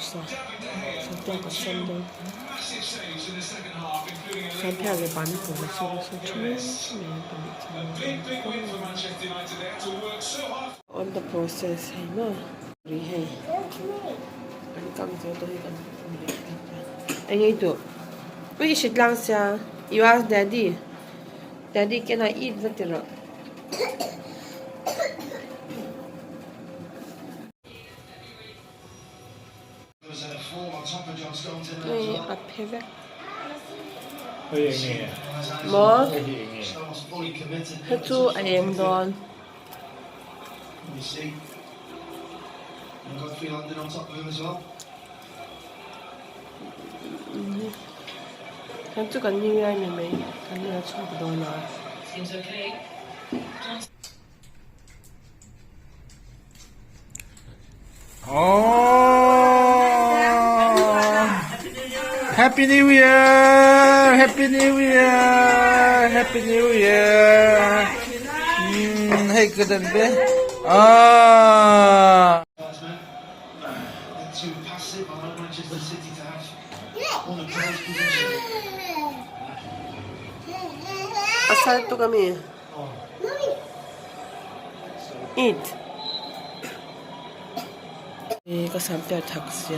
sa sampai ka sendo sampai ada ban ko so cuma on the process hai na ri hai an kam zo to kan ai itu we should lang sia you ask daddy can I eat vatira apeve mo hatu ayeng don hatu kan ni ya ni mai kan ni ya chok don na seems okay Happy New Year! Happy New Year! Happy New Year! Hey, good and bad. Too passive. I want Manchester City to have one of those positions. asal tu kami eat kasampai taksi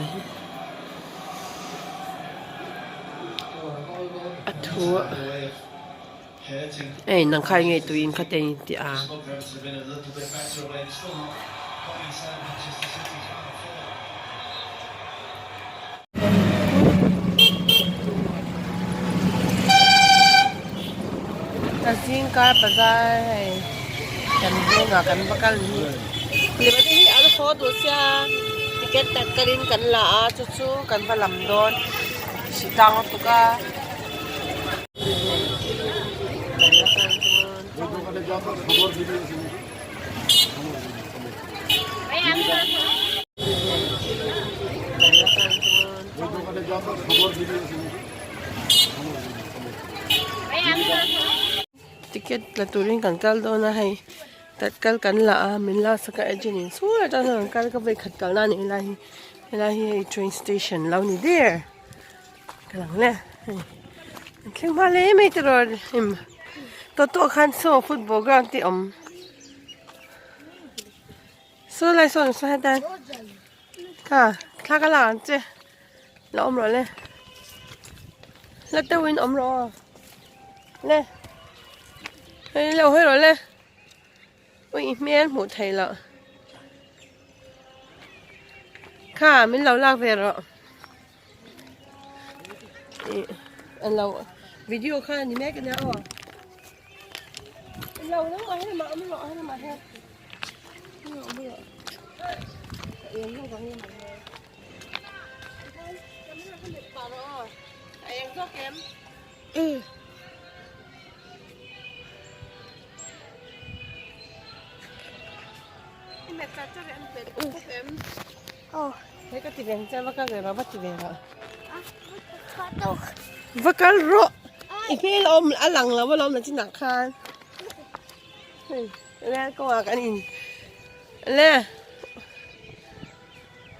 atu nang khai ngai tu in khate ti a kasing ka bazar hai kan bunga kan bakal ni libat hi al photo sia tiket tak kalin kan la a chu kan balam don sidang tu ka tiket la turin kan kal do na hai tatkal kan la a min la saka ejenin so la ta kal ka vai khat kal na ni lahi train station lau ni there kalang le kleng ma le mai tro him to khan so football ground ti so lai so sa dan ka ka la an che la ro le la ta win ro le lâu hết rồi lên ui miên một thầy lợ khá mình lâu lạc về rồi anh lâu video khá thì mấy cái nào à lâu lắm rồi hay mà ông lọ hay mà hết không biết em không có nghe mà em có em thấy cái tiền cho vác cái rồi bắt tiền rồi vác cái rồi cái lom ăn lằng là lom là chỉ nặng khan nè cô à cái này nè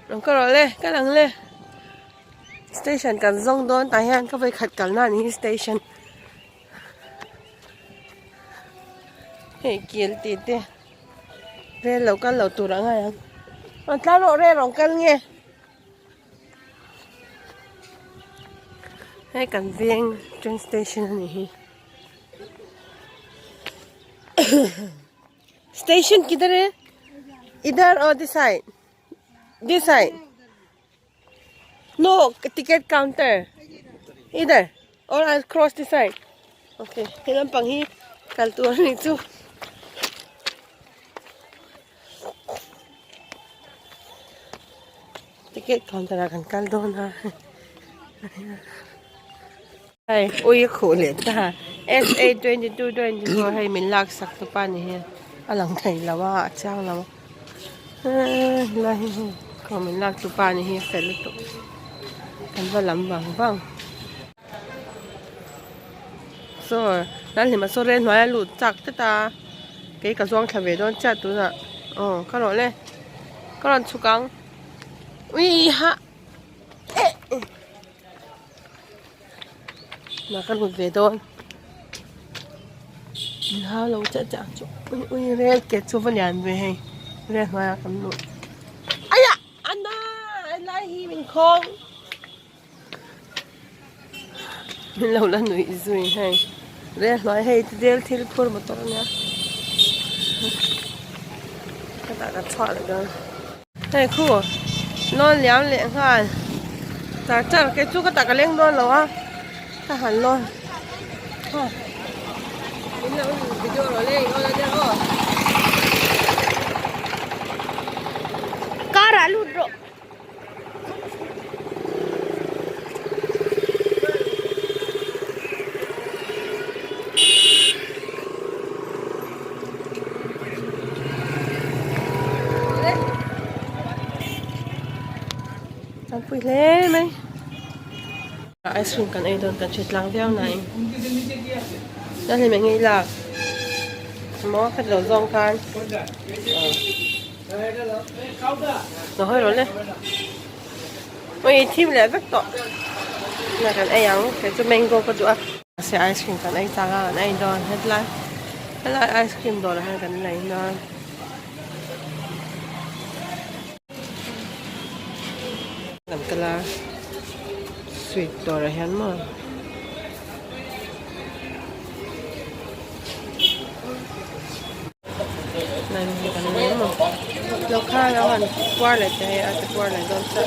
nó có rồi nè cái lằng nè station cần rong đón tài han có phải khật cần là những station hey kia tít đi re lâu cái lâu tụi nó ngay anh ta lộ re rong cái nghe hay cần viên train station này station किधर है इधर और this side no ticket counter इधर और I'll cross this side okay hilang panghi kaltuan itu ticket counter akan kaldon ha hay ui khổ liệt ta SA 22-24 hay mình lạc sạc tụi bạn này à lòng thầy là ba trang là là còn mình lạc tụi bạn này phải lúc tụi cần phải làm vàng soนั่นเห็นมาโซเรนไว้หลุดจากตาเก๋กระทรวงทะเลโดนจัดตัวน่ะอ๋อก็หล่อเลยก็หล่อชุกังวิฮะ mà căn một về thôi hao lâu chả chả chỗ ui re kết số phân nhàn về hay re mà căn một ai à anh anh lại hi mình không mình lâu là người rồi hay re nói hay thì del thì phur một tuần nha cái ta đã chọn được hay khu nó léo lẹ hơn ta chắc cái chú cái ta cái lên đó rồi á ta hẳn luôn mình lâu video rồi lên nó lên đó có ra luôn rồi Ang pwede may ice cream kan ay doon kan shit lang diyaw na dahil may ngilak mo ka daw zong kan nó hơi rồi lên ôi thêm lại vắt to là kan ay ang cái cho mango có được sẽ ice cream kan ay tanga ay doon headline ice cream doon là kan này nó làm cái là sweet đồ là hắn mà này mình cần nếm mà lâu khá lâu hẳn qua lại đây à qua lại đâu sợ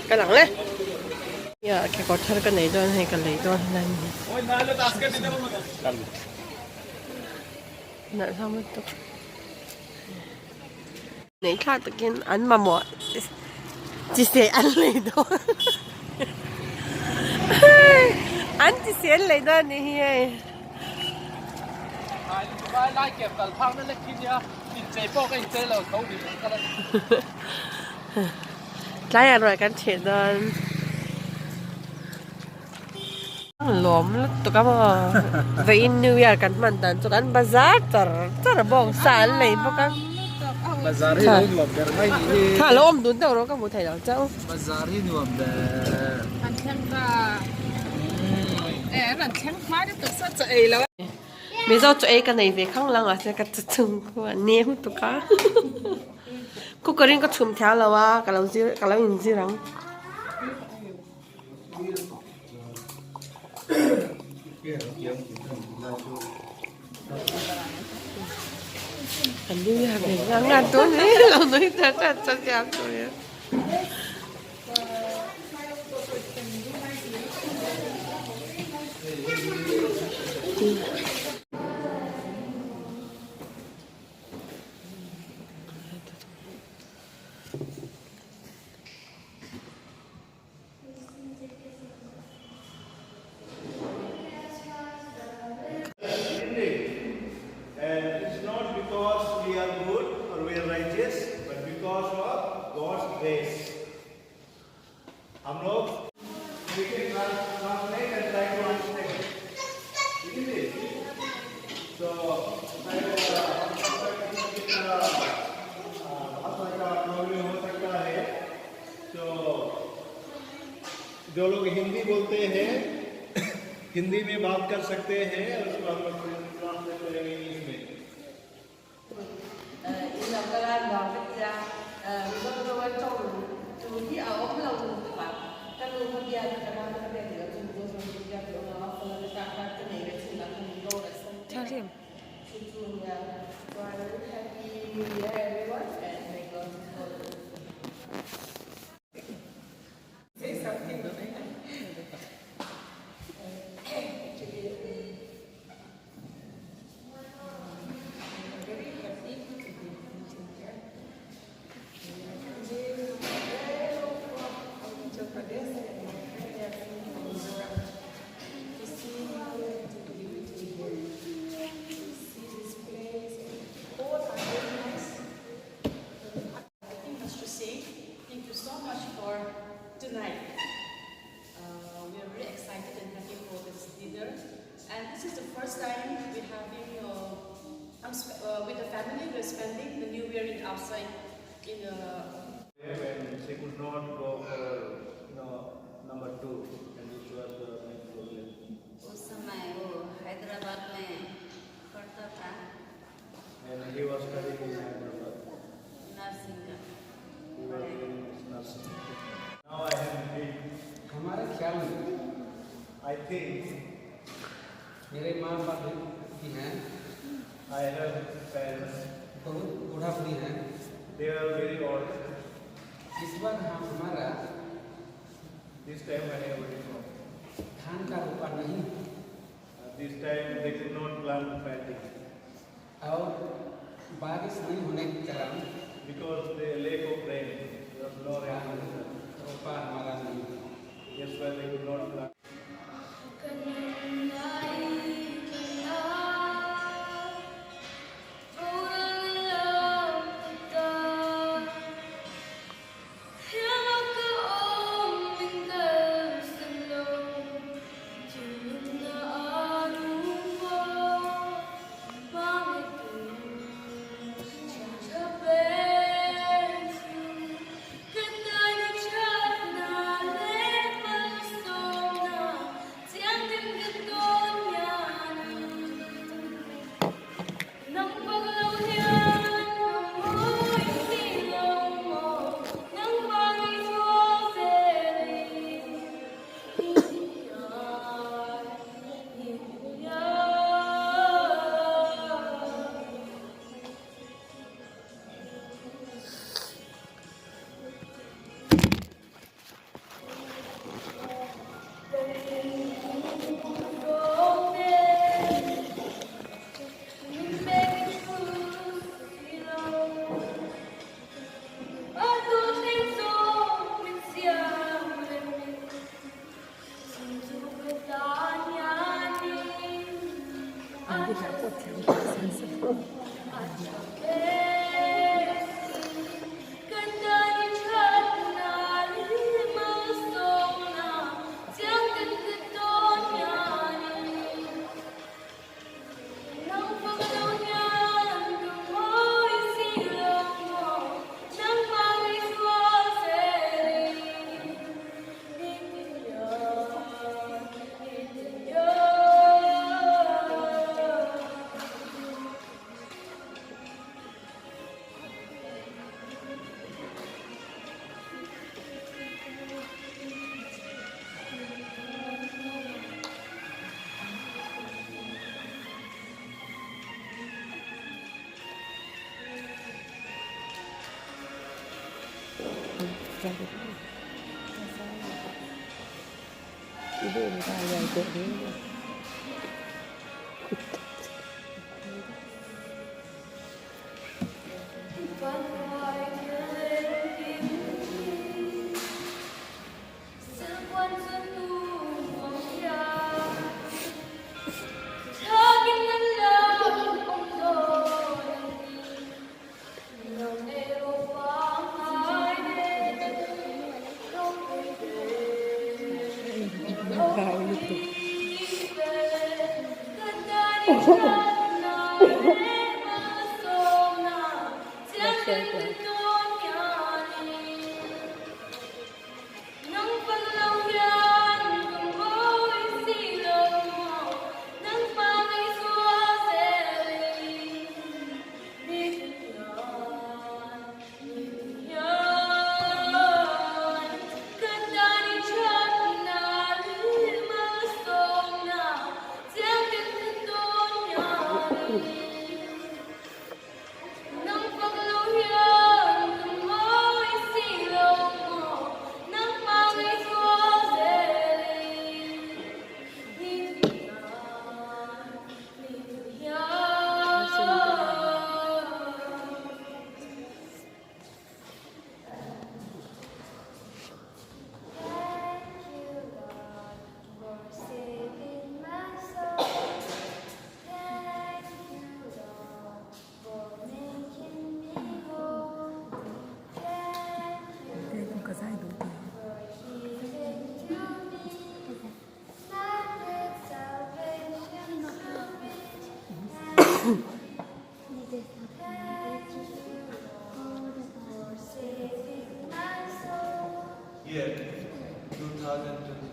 cái lẳng lên giờ cái có thằng cái này đơn hay cái này đơn này nãy sao mới tục nãy khác tự nhiên ăn mà mỏ chỉ sẽ ăn lấy đó ăn chỉ sẽ ăn lấy đó này lại kẹp cả thang nó lên kia nhá đi chơi bao cái chơi là không bị cái đó lại rồi cái chuyện đó lom tụi các bạn về New Year kan mantan tụi kan bazar tar bong san lấy bao cái bazar hi lom der mai ni thà lom đun đâu đó các bạn thấy đâu cháu bazar hi lom der anh xem cả lần xem quá thì tự sát chạyแล้ว bây giờ tụi cái này về không lăng à sẽ cái chung của ném tụi cá cô cái riêng cái chùm theo là wa cái lâu nhìn gì răng anh đi làm việc ngang ngàn tối đấy lâu nói thật đẹp rồi It's not because we are good or we are righteous, but because of God's grace. हम लोग translate and try to understand. Isn't it? So, भाषा का problem हो सकता है. तो जो लोग हिंदी बोलते हैं हिंदी में बात कर सकते हैं और उसको हम लोग ट्रांसलेट करेंगे इंग्लिश में. With the family, we're spending the New Year in outside in the. When she could not go for number 2, and which was the main problem. उस समय वो हैदराबाद में पढ़ता था And he was studying in Hyderabad. Nursing का He was doing nursing. Now I have been, हमारे ख्याल में I think मेरे माँ बाप भी हैं, I have parents. बहुत बूढ़ा बुढ़ी हैं। They are very old. इस बार हमारा This time when I was home. धान का रोपा नहीं This time they could not plant planting और बारिश नहीं होने के कारण because the lack of rain. There was no rain. रोपा हमारा नहीं हुआ। That's why they could not plant. Ibu udah yang jadi.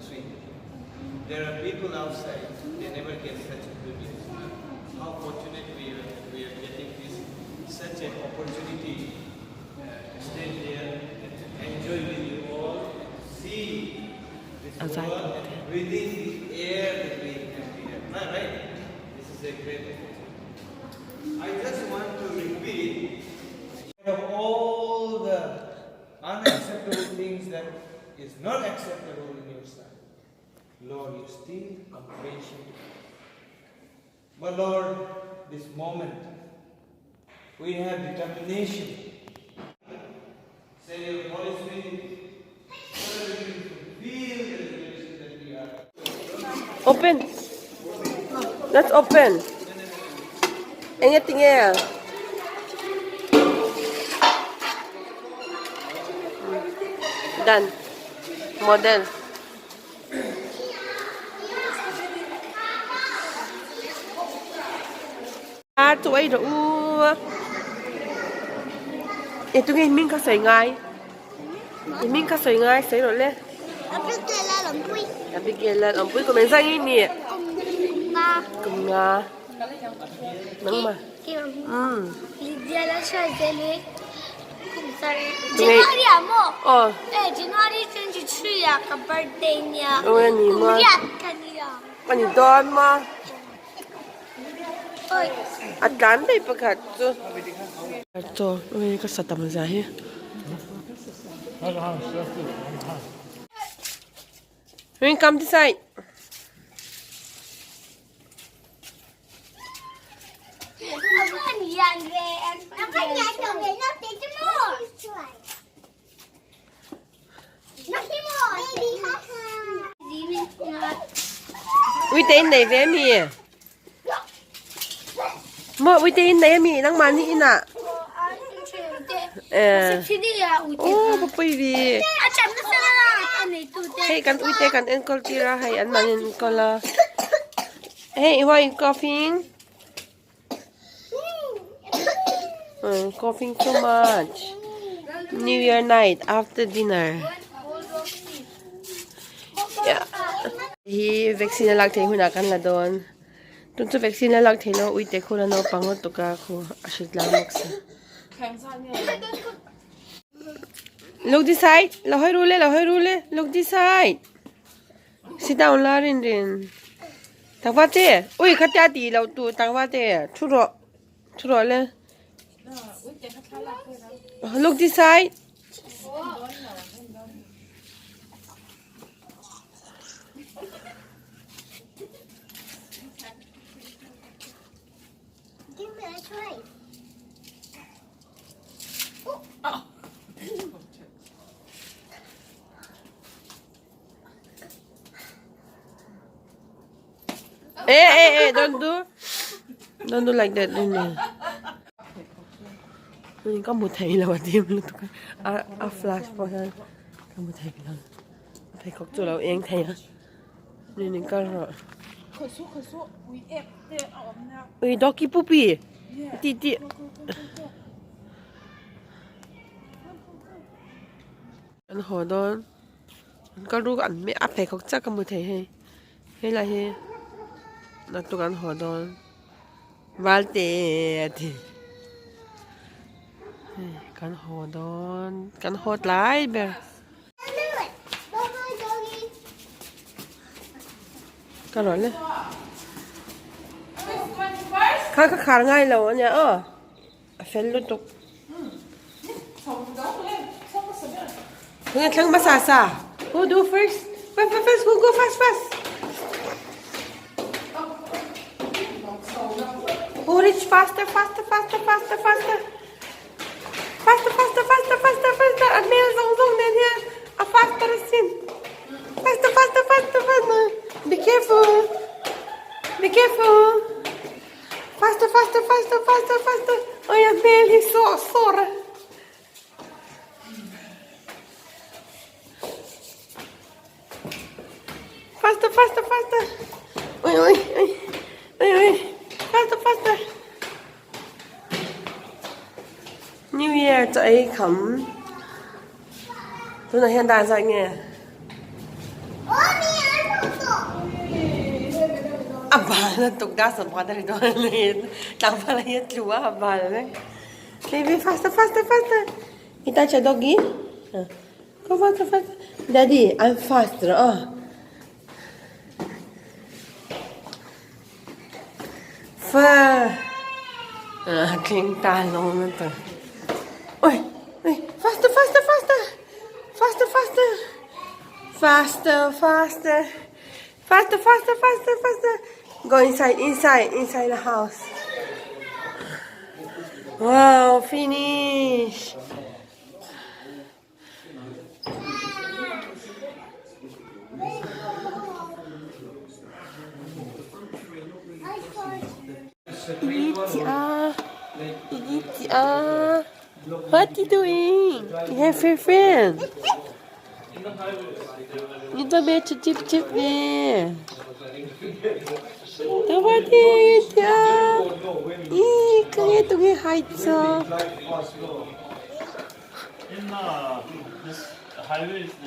tree. There are people outside, they never get such a privilege. How fortunate we are getting such an opportunity to stay there and to enjoy with you all, see this world and breathing the air that we have here. Right? This is a great opportunity. I just want to repeat of all the unacceptable things that is not acceptable in your sight. Lord, you still compassion. But Lord, this moment, we have determination. Send your Holy Spirit so that we can feel the revelation that we are. Open. Let's open. Anything else? Done. Model. Tuổi rồi. Ito ngay mình có sấy ngay. Mình có sấy ngay, sấy rồi lên. Abigail làm bụi của mình ra như nè. Cùng nga. Nắng mà. Lydia la scelta January amo. Oh. January 23 ya ka birthday niya. Oh, yan ni ma. Kanila. Pani doon ma. Oy. At kan tay pagkat to. Ito, may kasata mo zahi. When come this side. Uy tên này về mi. Mo uy tên này mi nang mani ina. Oh, papai vi. Hey, kan uy te kan enkol tira hay an manin kola. Hey, why coughing? Coughing too much. New Year night after dinner. Yeah. Hi vaccine lag thei huna kan la don. Tun chu vaccine lag thei no uite khula no pangot to ka khu ashit lang moksa. Look this side. La hoi rule. Look this side. Sit down la rin. Tangwa te. Ui khatya ti lo tu tangwa te. Churo le. Look this side. Give me a try. Hey, don't do like that. Có một thầy là tìm luôn tụi con flash for her. Có một thầy là thầy có chỗ nào yên thầy á. Nên có rồi. Ui, doggy puppy. Titi. Anh hồ đó. Có lúc anh mới áp thầy có chắc có một thầy hay là hay. Nó tụi anh hồ đó. Valte thì. Kan hodon, kan hot lai be. Kan rồi le. Khá khá ngay lâu nhá. Phèn luôn tục. Hương thằng masasa. Who do first? First, who go fast. Who reach faster. Faster. Admir zong den here. Faster sin. Faster. Be careful. Faster. Oh, Admir, he's so sore. Faster. Oi. Faster. New Year cho ấy khẩm. Tôi là hiện đại dạy nghe. Abala tugda sa padre do le. Tama la yet luwa abala. Baby, faster, faster, faster. You touch a doggy? Go faster, faster. Daddy, I'm faster. Kling talong na to. Oi, oi, faster, faster, faster. Faster, faster. Faster, faster. Faster, faster, faster, faster. Go inside, inside the house. Wow, finish. What you doing? You have a friend. You don't make a chip there. What is it? Kaya ito yung heights. In the highway is there.